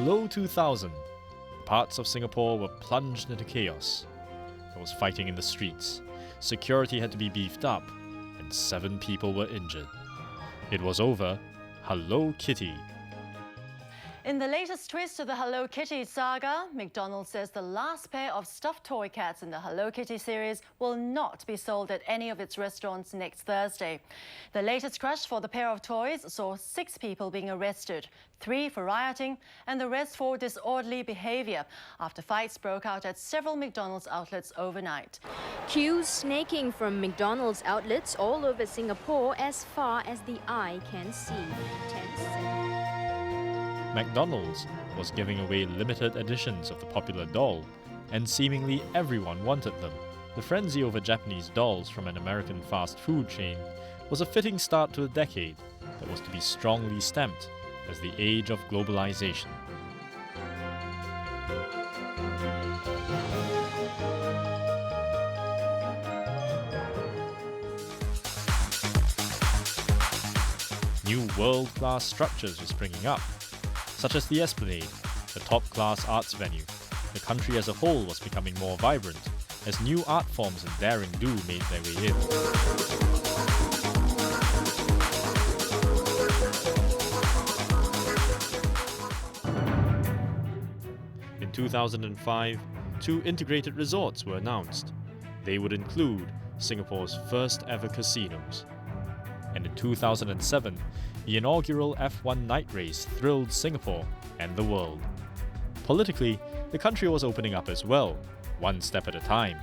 Hello 2000, parts of Singapore were plunged into chaos. There was fighting in the streets, security had to be beefed up, and 7 people were injured. It was over Hello Kitty. In the latest twist of the Hello Kitty saga, McDonald's says the last pair of stuffed toy cats in the Hello Kitty series will not be sold at any of its restaurants next Thursday. The latest crush for the pair of toys saw 6 people being arrested, 3 for rioting and the rest for disorderly behaviour after fights broke out at several McDonald's outlets overnight. Queues snaking from McDonald's outlets all over Singapore as far as the eye can see. McDonald's was giving away limited editions of the popular doll, and seemingly everyone wanted them. The frenzy over Japanese dolls from an American fast food chain was a fitting start to a decade that was to be strongly stamped as the age of globalization. New world-class structures were springing up, such as the Esplanade, a top-class arts venue. The country as a whole was becoming more vibrant as new art forms and daring do made their way in. In 2005, 2 integrated resorts were announced. They would include Singapore's first ever casinos. And in 2007, the inaugural F1 night race thrilled Singapore and the world. Politically, the country was opening up as well, one step at a time,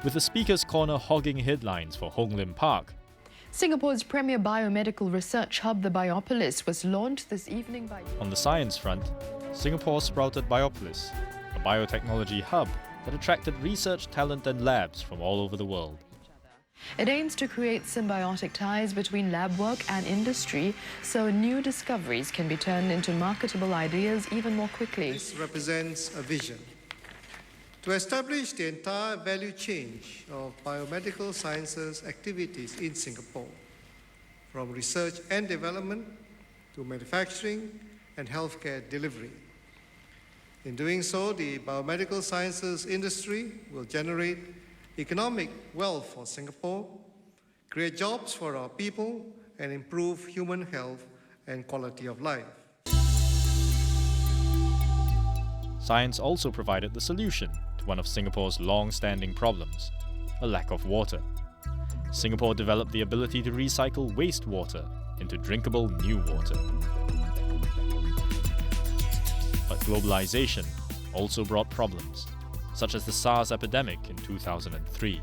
with the Speaker's Corner hogging headlines for Hong Lim Park. Singapore's premier biomedical research hub, the Biopolis, was launched this evening by... On the science front, Singapore sprouted Biopolis, a biotechnology hub that attracted research talent and labs from all over the world. It aims to create symbiotic ties between lab work and industry so new discoveries can be turned into marketable ideas even more quickly. This represents a vision to establish the entire value chain of biomedical sciences activities in Singapore, from research and development to manufacturing and healthcare delivery. In doing so, the biomedical sciences industry will generate economic wealth for Singapore, create jobs for our people, and improve human health and quality of life. Science also provided the solution to one of Singapore's long-standing problems, a lack of water. Singapore developed the ability to recycle wastewater into drinkable new water. But globalization also brought problems, such as the SARS epidemic in 2003.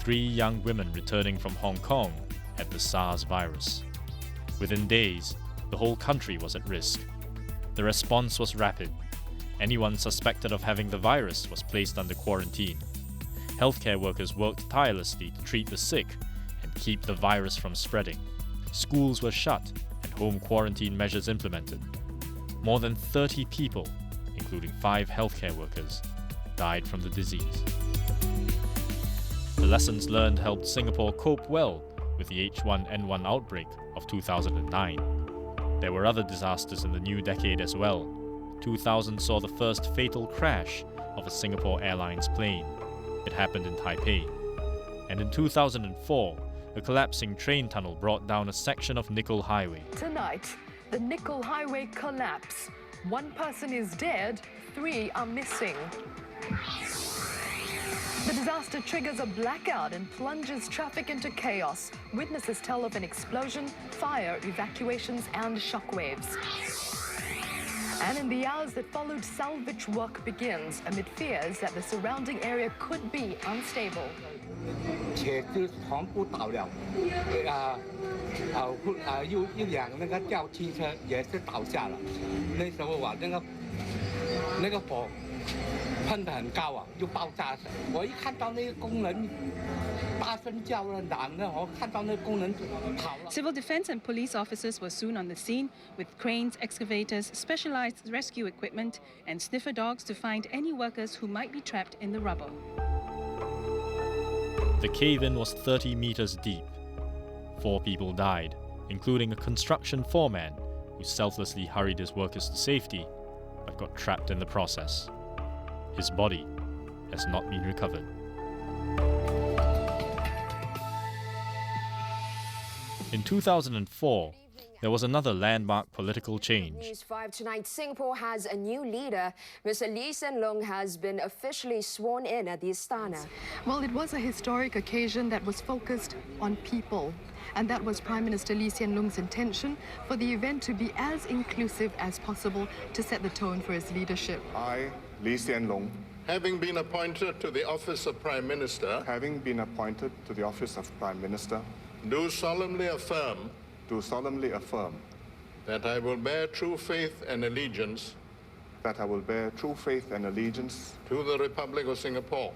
3 young women returning from Hong Kong had the SARS virus. Within days, the whole country was at risk. The response was rapid. Anyone suspected of having the virus was placed under quarantine. Healthcare workers worked tirelessly to treat the sick and keep the virus from spreading. Schools were shut and home quarantine measures implemented. More than 30 people, including 5 healthcare workers, died from the disease. The lessons learned helped Singapore cope well with the H1N1 outbreak of 2009. There were other disasters in the new decade as well. 2000 saw the first fatal crash of a Singapore Airlines plane. It happened in Taipei. And in 2004, a collapsing train tunnel brought down a section of Nickel Highway. Tonight, the Nickel Highway collapse. 1 person is dead, 3 are missing. The disaster triggers a blackout and plunges traffic into chaos. Witnesses tell of an explosion, fire, evacuations, and shockwaves. And in the hours that followed, salvage work begins amid fears that the surrounding area could be unstable. 车子全部倒了，又一辆那个吊汽车也是倒下了。那时候那个火喷得很高啊，就爆炸。我一看到那个工人大声叫了，然后看到那个工人跑了。 Civil defense and police officers were soon on the scene with cranes, excavators, specialized rescue equipment, and sniffer dogs to find any workers who might be trapped in the rubble. The cave-in was 30 meters deep. 4 people died, including a construction foreman who selflessly hurried his workers to safety, but got trapped in the process. His body has not been recovered. In 2004, there was another landmark political change. News 5 tonight, Singapore has a new leader. Mr. Lee Hsien Loong has been officially sworn in at the Istana. Well, it was a historic occasion that was focused on people. And that was Prime Minister Lee Hsien Loong's intention for the event to be as inclusive as possible to set the tone for his leadership. I, Lee Hsien Loong, having been appointed to the office of Prime Minister, do solemnly affirm that I will bear true faith and allegiance to the Republic of Singapore.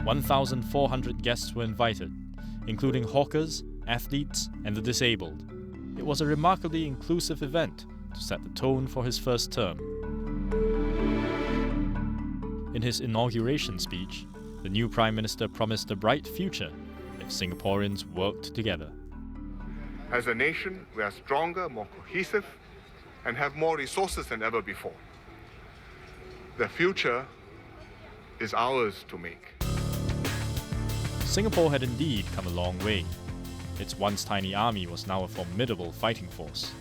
1,400 guests were invited, including hawkers, athletes, and the disabled. It was a remarkably inclusive event to set the tone for his first term. In his inauguration speech, the new Prime Minister promised a bright future if Singaporeans worked together. As a nation, we are stronger, more cohesive, and have more resources than ever before. The future is ours to make. Singapore had indeed come a long way. Its once tiny army was now a formidable fighting force.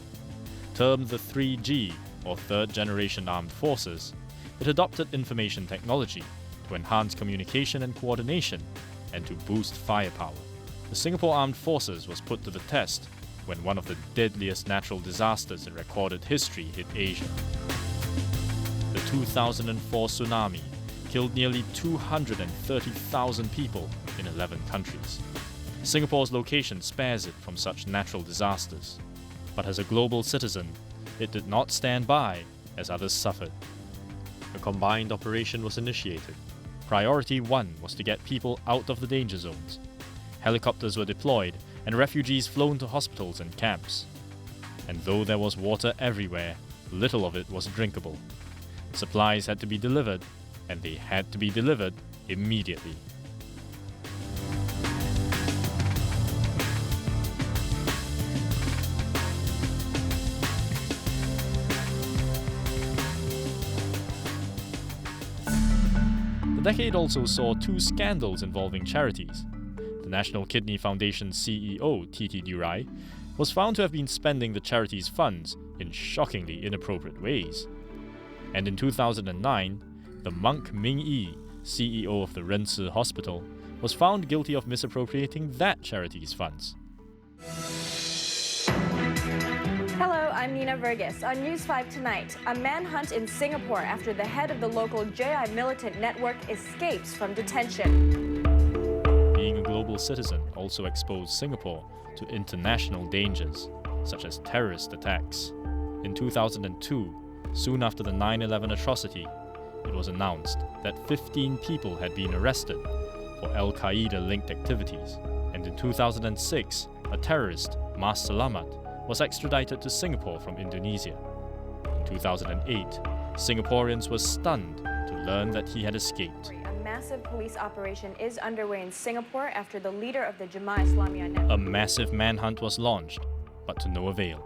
Termed the 3G, or Third Generation Armed Forces, it adopted information technology to enhance communication and coordination and to boost firepower. The Singapore Armed Forces was put to the test when one of the deadliest natural disasters in recorded history hit Asia. The 2004 tsunami killed nearly 230,000 people in 11 countries. Singapore's location spares it from such natural disasters. But as a global citizen, it did not stand by as others suffered. A combined operation was initiated. Priority 1 was to get people out of the danger zones. Helicopters were deployed and refugees flown to hospitals and camps. And though there was water everywhere, little of it was drinkable. Supplies had to be delivered, and they had to be delivered immediately. The decade also saw 2 scandals involving charities. The National Kidney Foundation CEO, Titi Durai, was found to have been spending the charity's funds in shockingly inappropriate ways. And in 2009, the monk Ming Yi, CEO of the Renci Hospital, was found guilty of misappropriating that charity's funds. Hello, I'm Nina Verghese. On News 5 tonight, a manhunt in Singapore after the head of the local JI militant network escapes from detention. Being a global citizen also exposed Singapore to international dangers, such as terrorist attacks. In 2002, soon after the 9/11 atrocity, it was announced that 15 people had been arrested for Al-Qaeda-linked activities, and in 2006, a terrorist, Mas Selamat, was extradited to Singapore from Indonesia. In 2008, Singaporeans were stunned to learn that he had escaped. A massive police operation is underway in Singapore after the leader of the Jemaah Islamiyah network. A massive manhunt was launched, but to no avail.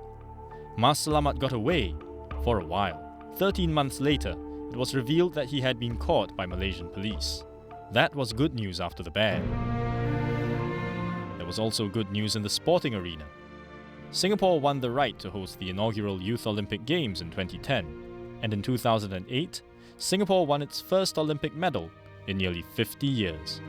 Mas Selamat got away for a while. 13 months later, it was revealed that he had been caught by Malaysian police. That was good news after the bad. There was also good news in the sporting arena. Singapore won the right to host the inaugural Youth Olympic Games in 2010, and in 2008, Singapore won its first Olympic medal in nearly 50 years.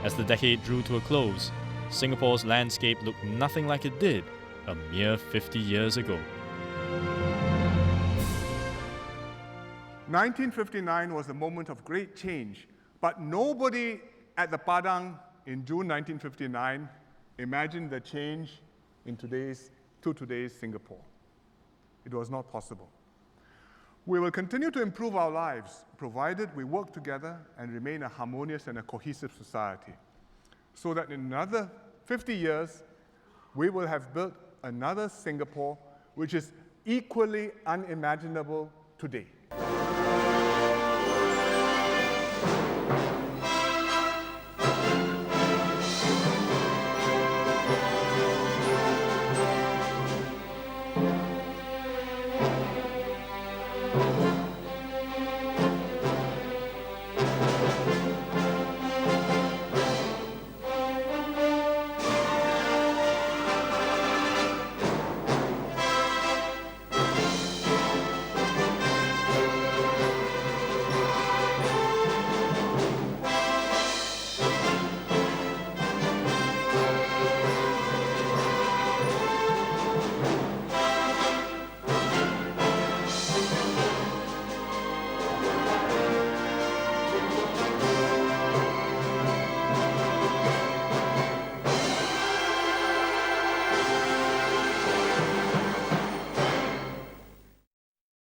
As the decade drew to a close, Singapore's landscape looked nothing like it did a mere 50 years ago. 1959 was a moment of great change, but nobody at the Padang in June 1959 imagined the change in today's Singapore. It was not possible. We will continue to improve our lives, provided we work together and remain a harmonious and a cohesive society, so that in another 50 years, we will have built another Singapore which is equally unimaginable today.